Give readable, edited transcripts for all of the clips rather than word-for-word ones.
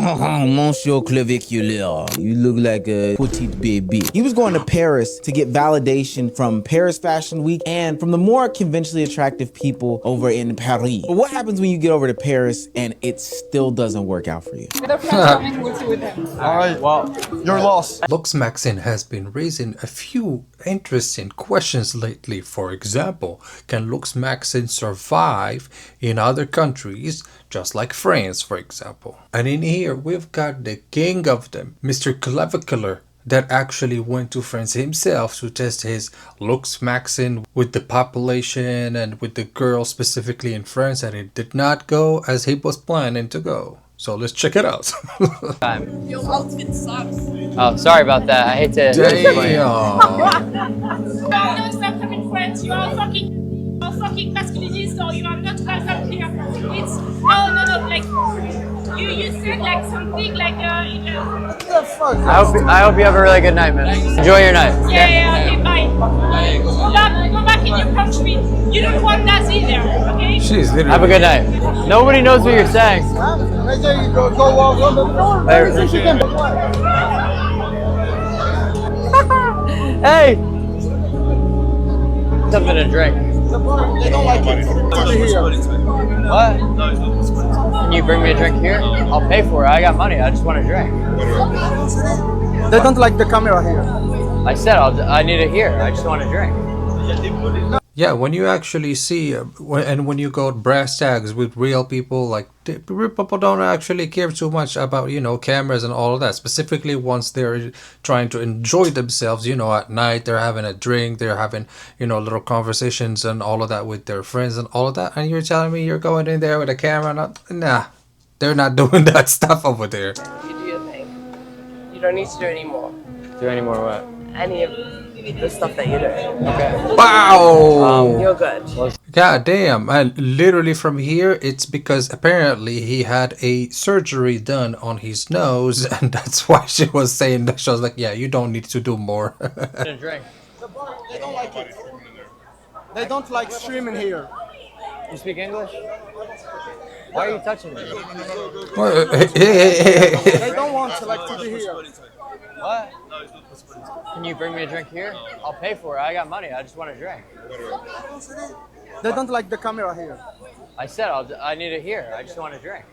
Monsieur Clavicular, you look like a petite baby. He was going to Paris to get validation from Paris Fashion Week and from the more conventionally attractive people over in Paris. But what happens when you get over to Paris and it still doesn't work out for you? Alright, well, you're lost. Looksmaxxing has been raising a few interesting questions lately. For example, can looksmaxxing survive in other countries, just like France, for example? And in here, we've got the king of them, Mr. Clavicular, that actually went to France himself to test his looksmaxxing with the population and with the girls specifically in France, and it did not go as he was planning to go. So let's check it out. Your outfit sucks. Oh, sorry about that. I hate to. Damn. No, stop coming friends. You are fucking masculinist, or you are not welcome here. It's no. Like you said like something like What the fuck? I hope you have a really good night, man. Enjoy your night. Yeah, okay, bye. Go back in your country. You don't want that either, okay? She's literally. Have a good night. Nobody knows what you're saying. Go walk on the floor. Hey! Something to drink. They don't like it. What? Can you bring me a drink here? I'll pay for it. I got money. I just want a drink. They don't like the camera here. I said I need it here. I just want a drink. Yeah, when you actually see, when you go brass tags with real people, like real people don't actually care too much about, cameras and all of that. Specifically, once they're trying to enjoy themselves, at night, they're having a drink, they're having, little conversations and all of that with their friends and all of that. And you're telling me you're going in there with a camera? Nah, they're not doing that stuff over there. You do your thing. You don't need to do anymore. Do any more what? Any of the stuff that you do. Okay. Wow! You're good. God damn. And literally from here, it's because apparently he had a surgery done on his nose, and that's why she was saying that. She was like, yeah, you don't need to do more. A drink. They don't like it. They don't like streaming here. You speak English? Why are you touching me? They don't want to be here. What? Can you bring me a drink here? I'll pay for it. I got money. I just want a drink. They don't like the camera here. I said I need it here. I just want a drink.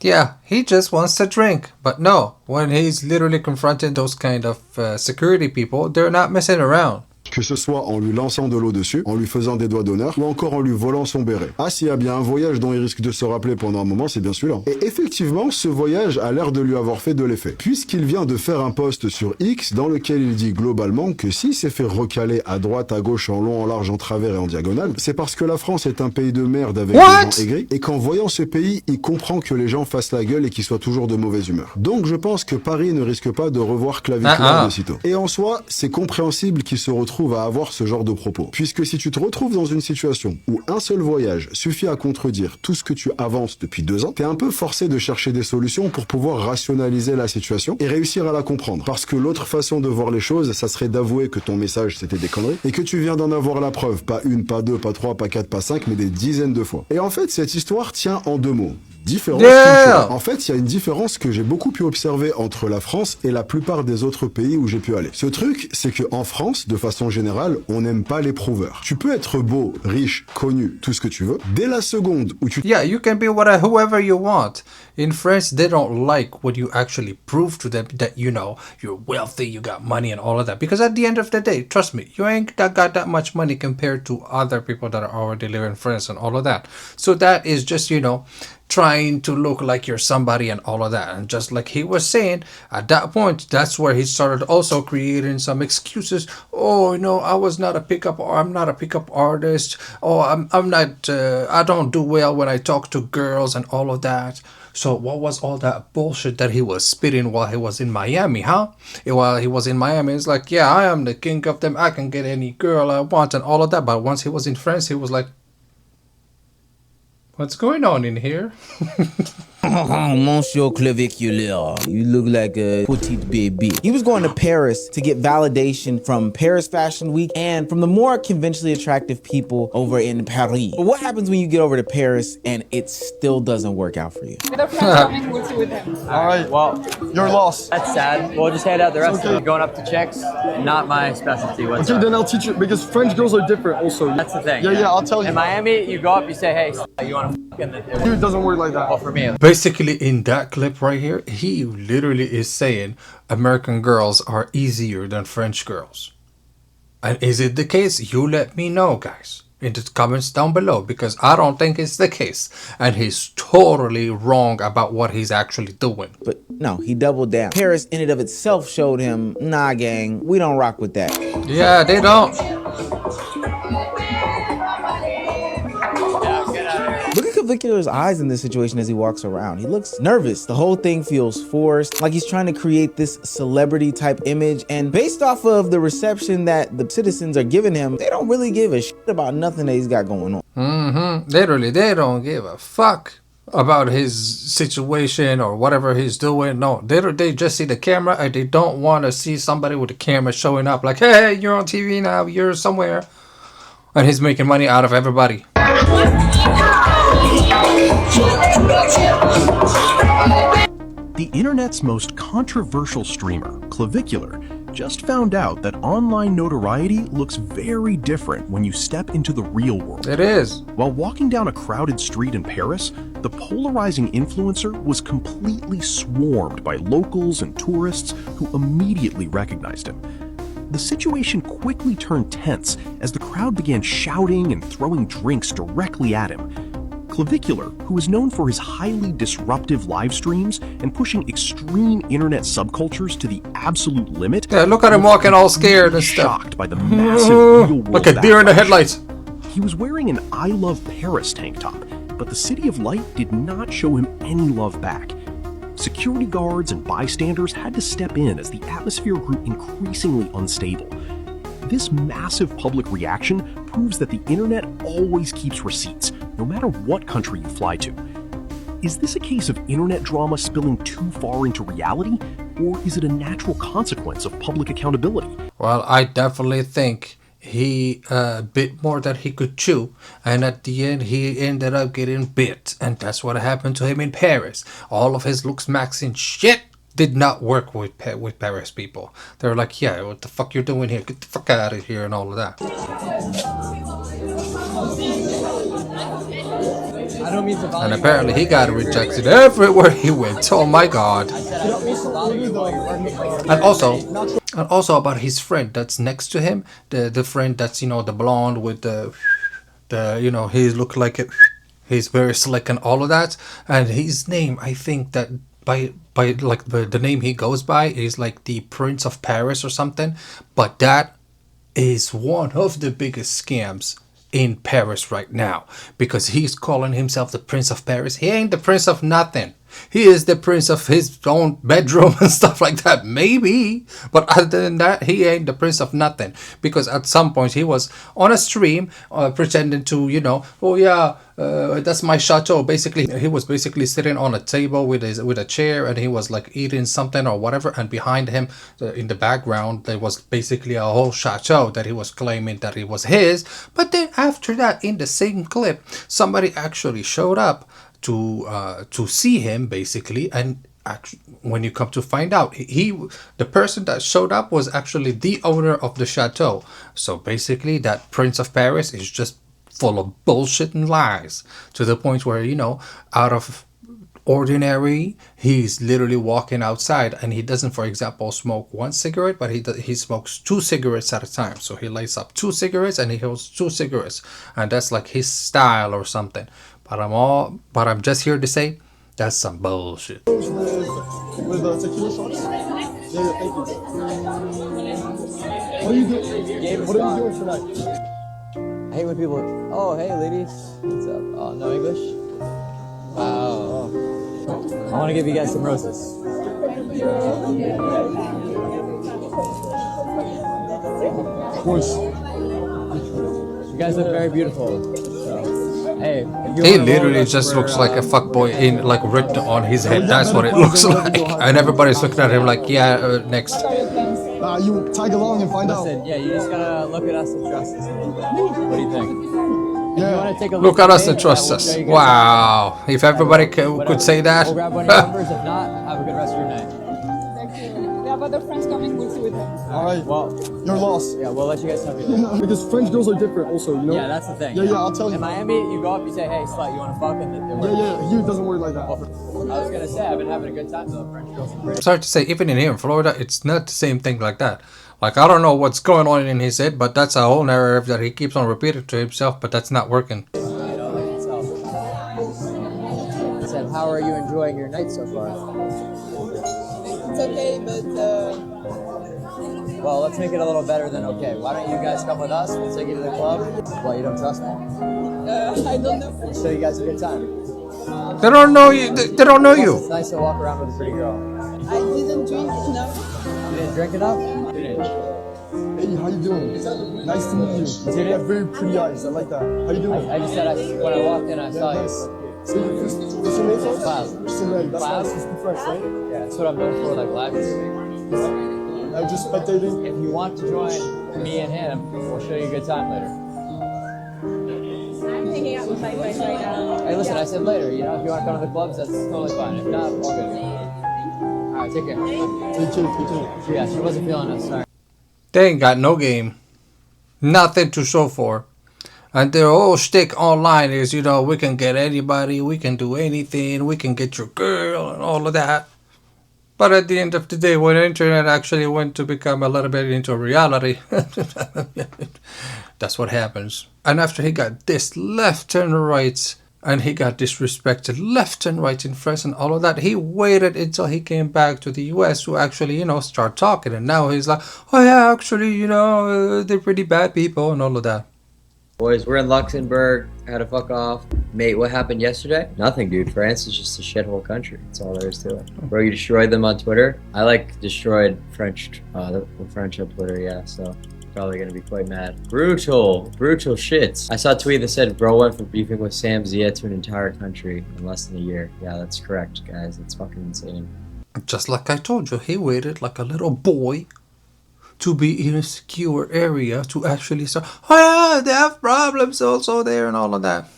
Yeah, he just wants to drink. But no, when he's literally confronting those kind of security people, they're not messing around. Que ce soit en lui lançant de l'eau dessus, en lui faisant des doigts d'honneur, ou encore en lui volant son béret. Ah, s'il y a bien un voyage dont il risque de se rappeler pendant un moment, c'est bien celui-là. Et effectivement, ce voyage a l'air de lui avoir fait de l'effet. Puisqu'il vient de faire un post sur X dans lequel il dit globalement que s'il s'est fait recaler à droite, à gauche, en long, en large, en travers et en diagonale, c'est parce que la France est un pays de merde avec des gens aigris, et qu'en voyant ce pays, il comprend que les gens fassent la gueule et qu'ils soient toujours de mauvaise humeur. Donc je pense que Paris ne risque pas de revoir Clavicular de sitôt. Et en soi, c'est compréhensible qu'il se retrouve à avoir ce genre de propos. Puisque si tu te retrouves dans une situation où un seul voyage suffit à contredire tout ce que tu avances depuis 2 ans, t'es un peu forcé de chercher des solutions pour pouvoir rationaliser la situation et réussir à la comprendre. Parce que l'autre façon de voir les choses, ça serait d'avouer que ton message c'était des conneries et que tu viens d'en avoir la preuve, pas une, pas deux, pas trois, pas quatre, pas cinq, mais des dizaines de fois. Et en fait, cette histoire tient en 2 mots. Différence culturelle. En fait, il y a une différence que j'ai beaucoup pu observer entre la France et la plupart des autres pays où j'ai pu aller. Ce truc, c'est que en France, de façon générale, on n'aime pas les prouveurs. Tu peux être beau, riche, connu, tout ce que tu veux. Dès la seconde où tu... Yeah, you can be whoever you want. In France, they don't like what you actually prove to them that, you're wealthy, you got money and all of that. Because at the end of the day, trust me, you ain't got that much money compared to other people that are already living in France and all of that. So that is just, trying to look like you're somebody and all of that. And just like he was saying, at that point, that's where he started also creating some excuses. Oh, no, I'm not a pickup artist. Oh, I'm not, I don't do well when I talk to girls and all of that. So what was all that bullshit that he was spitting while he was in Miami, huh? While he was in Miami, it's like, yeah, I am the king of them. I can get any girl I want and all of that. But once he was in France, he was like, what's going on in here? Monsieur Clavicular, you look like a petite baby. He was going to Paris to get validation from Paris Fashion Week and from the more conventionally attractive people over in Paris. But what happens when you get over to Paris and it still doesn't work out for you? With a friend coming, we'll see with him. All right. Well, You're lost. that's sad. We'll just head out the rest Okay. of it. Going up to checks, not my specialty Okay, whatsoever. then I'll teach you because French girls are different also. That's the thing. Yeah, I'll tell you. In Miami, you go up, you say, hey, you want to fuck? And Dude, it doesn't work like that. well, for me, Basically, in that clip right here, he literally is saying American girls are easier than French girls. And is it the case? You let me know, guys, in the comments down below, because I don't think it's the case. And he's totally wrong about what he's actually doing. But no, he doubled down. Paris in and of itself showed him, nah, gang, we don't rock with that. Yeah, they don't. Look at Clavicular's eyes in this situation as he walks around. He looks nervous. The whole thing feels forced, like he's trying to create this celebrity type image. And based off of the reception that the citizens are giving him, they don't really give a shit about nothing that he's got going on. Literally, they don't give a fuck about his situation or whatever he's doing. No, they just see the camera and they don't want to see somebody with a camera showing up like, hey, you're on TV now, you're somewhere. And he's making money out of everybody. The internet's most controversial streamer, Clavicular, just found out that online notoriety looks very different when you step into the real world. It is. While walking down a crowded street in Paris, the polarizing influencer was completely swarmed by locals and tourists who immediately recognized him. The situation quickly turned tense as the crowd began shouting and throwing drinks directly at him. Clavicular, who is known for his highly disruptive live streams and pushing extreme internet subcultures to the absolute limit, Yeah, look at him walking all scared and stuff. shocked by the massive real-world Like a deer in the backlash. headlights. He was wearing an I Love Paris tank top, but the City of Light did not show him any love back. Security guards and bystanders had to step in as the atmosphere grew increasingly unstable. This massive public reaction proves that the internet always keeps receipts, no matter what country you fly to. Is this a case of internet drama spilling too far into reality, or is it a natural consequence of public accountability? Well, I definitely think he bit more than he could chew, and at the end he ended up getting bit, and that's what happened to him in Paris. All of his looksmaxxing shit did not work with Paris people. They were like, yeah, what the fuck you're doing here? Get the fuck out of here and all of that. And apparently he got rejected everywhere he went. Oh my god. And also about his friend that's next to him, the friend that's, you know, the blonde with the you know, he look like it, he's very slick and all of that. And his name, I think that by like the name he goes by is like the Prince of Paris or something, but that is one of the biggest scams in Paris right now, because he's calling himself the Prince of Paris. He ain't the Prince of nothing. He is the prince of his own bedroom and stuff like that, maybe. But other than that, he ain't the prince of nothing. Because at some point he was on a stream pretending to, you know, oh yeah, that's my chateau. Basically, he was basically sitting on a table with a chair, and he was like eating something or whatever. And behind him, in the background, there was basically a whole chateau that he was claiming that it was his. But then after that, in the same clip, somebody actually showed up to see him basically, and when you come to find out, the person that showed up was actually the owner of the chateau. So basically that Prince of Paris is just full of bullshit and lies, to the point where, you know, out of ordinary, he's literally walking outside and he doesn't, for example, smoke one cigarette, but he smokes 2 cigarettes at a time. So he lights up 2 cigarettes and he holds 2 cigarettes, and that's like his style or something. But I'm just here to say that's some bullshit. With tequila shots? Yeah, thank you. What are you doing tonight? I hate when people, oh, hey, ladies. What's up? Oh, no English? Wow. I want to give you guys some roses. Of course. You guys look very beautiful. So, hey, if you He wanna literally roll just for, looks like a fuckboy in like written on his head. That's what it looks like. And everybody's looking at him like, yeah, next. What are your plans? You tag along and find out. Listen, yeah, you just gotta look at us and trust us a little bit. What do you think? If you wanna take a Look at us me, and trust we'll us. show you guys Wow. If everybody whatever. could say that. We'll grab one of your numbers. If not, have a good rest of your night. Thank you. We have other friends coming. We'll see with them. Alright, Well, you're lost. yeah, we'll let you guys have your day. Because French girls are different also, you know? Yeah, that's the thing. Yeah, I'll tell you. In Miami, you go up, you say, hey, slut, you wanna fuck? And it works. Yeah, here it doesn't work like that. I was gonna say, I've been having a good time though. French girls are pretty. Sorry to say, even in here in Florida, it's not the same thing like that. Like, I don't know what's going on in his head, but that's a whole narrative that he keeps on repeating to himself, but that's not working. You know, like itself. I said, how are you enjoying your night so far? It's okay, but Well, let's make it a little better than okay. Why don't you guys come with us? We'll take you to the club. Well, you don't trust me? I don't know. We'll show you guys a good time. They don't know you. They don't know you. It's nice to walk around with a pretty girl. I didn't drink enough. You didn't drink enough? You didn't. Hey, how you doing? Nice to meet you. You have very pretty eyes. I like that. How you doing? I just said when I walked in, I saw you. So what's your name? Cloud. Soleil. That's Cloud? nice. You speak French, right? Yeah, that's what I'm known for, like live streaming. I'm just spectating. If you want to join me and him, we'll show you a good time later. I'm hanging out with my friends right now. Hey, listen, I said later. You know, if you want to come to the clubs, that's totally fine. If not, all good. All right, take care. Take care. Yeah, she wasn't feeling us. Sorry. They ain't got no game. Nothing to show for. And their whole shtick online is, you know, we can get anybody, we can do anything, we can get your girl and all of that. But at the end of the day, when the internet actually went to become a little bit into reality, that's what happens. And after he got dissed left and right, and he got disrespected left and right in France and all of that, he waited until he came back to the US to actually, you know, start talking. And now he's like, oh yeah, actually, you know, they're pretty bad people and all of that. Boys, we're in Luxembourg. Had to fuck off. Mate, what happened yesterday? Nothing, dude. France is just a shithole country. That's all there is to it. Bro, you destroyed them on Twitter? I destroyed the French on Twitter, yeah, so probably gonna be quite mad. Brutal shit. I saw a tweet that said, bro went from beefing with Sam Zia to an entire country in less than a year. Yeah, that's correct, guys. That's fucking insane. Just like I told you, he waited like a little boy to be in a secure area to actually start, oh yeah, they have problems also there and all of that.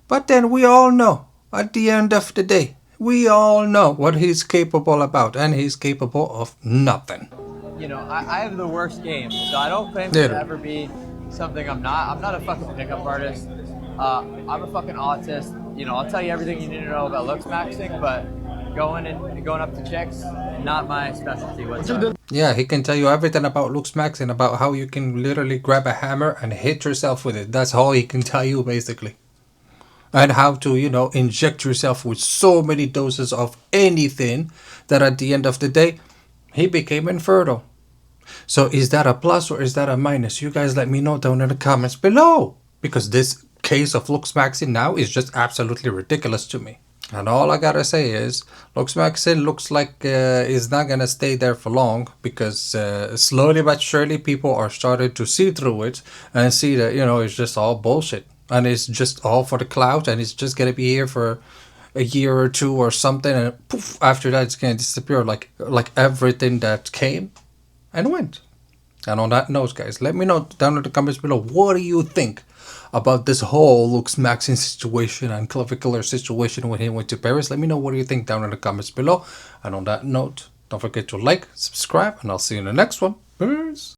But then we all know, at the end of the day, we all know what he's capable about, and he's capable of nothing. You know, I have the worst game, so I don't claim to ever be something I'm not. I'm not a fucking pickup artist. I'm a fucking autist. You know, I'll tell you everything you need to know about looksmaxxing, but going up to chicks, not my specialty whatsoever. Yeah, he can tell you everything about looksmaxxing, about how you can literally grab a hammer and hit yourself with it. That's all he can tell you, basically. And how to, you know, inject yourself with so many doses of anything that at the end of the day, he became infertile. So is that a plus or is that a minus? You guys let me know down in the comments below. Because this case of looksmaxxing now is just absolutely ridiculous to me. And all I gotta say is, looksmaxxing looks like it's not gonna stay there for long, because slowly but surely people are starting to see through it and see that, you know, it's just all bullshit. And it's just all for the clout, and it's just gonna be here for a year or two or something, and poof, after that it's gonna disappear like everything that came and went. And on that note, guys, let me know down in the comments below, what do you think about this whole looksmaxxing situation and Clavicular situation when he went to Paris? Let me know what do you think down in the comments below. And on that note, don't forget to like, subscribe, and I'll see you in the next one. Peace.